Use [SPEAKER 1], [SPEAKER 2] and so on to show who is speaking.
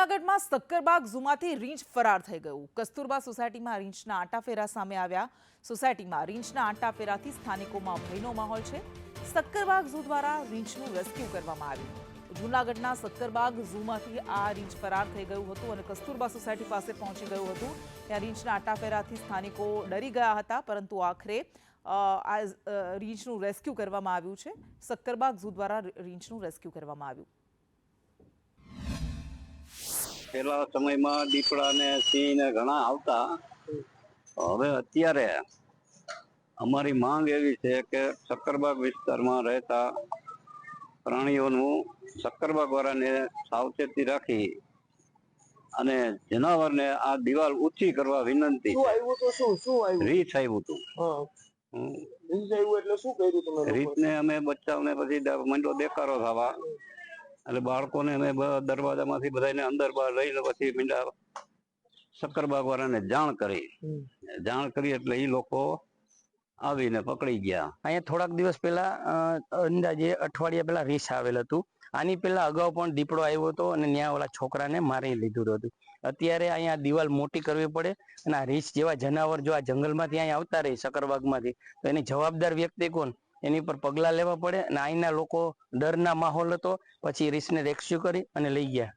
[SPEAKER 1] જૂનાગઢમાં સક્કરબાગ ઝૂમાંથી રીંછ ફરાર થઈ ગયું। કસ્તુરબા સોસાયટીમાં રીંછના આંટાફેરા સામે આવ્યા। સોસાયટીમાં રીંછના આંટાફેરાથી સ્થાનિકોમાં ભયનો માહોલ છે। સક્કરબાગ ઝૂ દ્વારા રીંછનું રેસ્ક્યુ કરવામાં આવ્યું। જૂનાગઢના સક્કરબાગ ઝૂમાંથી આ રીંછ ફરાર થઈ ગયું હતું અને કસ્તુરબા સોસાયટી પાસે પહોંચી ગયું હતું। ત્યાં રીંછના આંટાફેરાથી સ્થાનિકો ડરી ગયા હતા, પરંતુ આખરે આ રીંછનું રેસ્ક્યુ કરવામાં આવ્યું છે। સક્કરબાગ ઝૂ દ્વારા રીંછનું રેસ્ક્યુ કરવામાં આવ્યું।
[SPEAKER 2] પેલા સમયમાં દીપડા ને સિંહ ને ઘણા આવતા। હવે અત્યારે અમારી માંગ એવી છે કે સક્કરબાગ વિસ્તારમાં રહેતા પ્રાણીઓનું સક્કરબાગ વાળાને સાવચેતી રાખી અને જનાવરને આ દિવાલ ઊંચી કરવા વિનંતી છે। રીંછ આવ્યું હતું। રીંછને અમે બચાવને પછી મંડો દેખારો થવા એટલે બાળકોને અમે દરવાજામાંથી બધાને અંદર બહાર લઈને પછી મીંડા સક્કરબાગ વાળાને જાણ કરી એટલે એ લોકો આવીને પકડી ગયા।
[SPEAKER 3] અહીંયા થોડાક દિવસ પહેલા અંદાજે અઠવાડિયા પહેલા રીંછ આવેલ હતું। આની પહેલા અગાઉ પણ દીપડો આવ્યો હતો અને ત્યાં ઓલા છોકરાને મારી લીધું હતું। અત્યારે અહીંયા દિવાલ મોટી કરવી પડે અને આ રીંછ જેવા જનાવર જો આ જંગલમાંથી અહીંયા આવતા રહી સક્કરબાગમાંથી તો એની જવાબદાર વ્યક્તિ કોણ, એની પર પગલાં લેવા પડે। અને અહીંના લોકો ડરના માહોલ હતો, પછી રીંછને રેસ્ક્યુ કરી અને લઈ ગયા।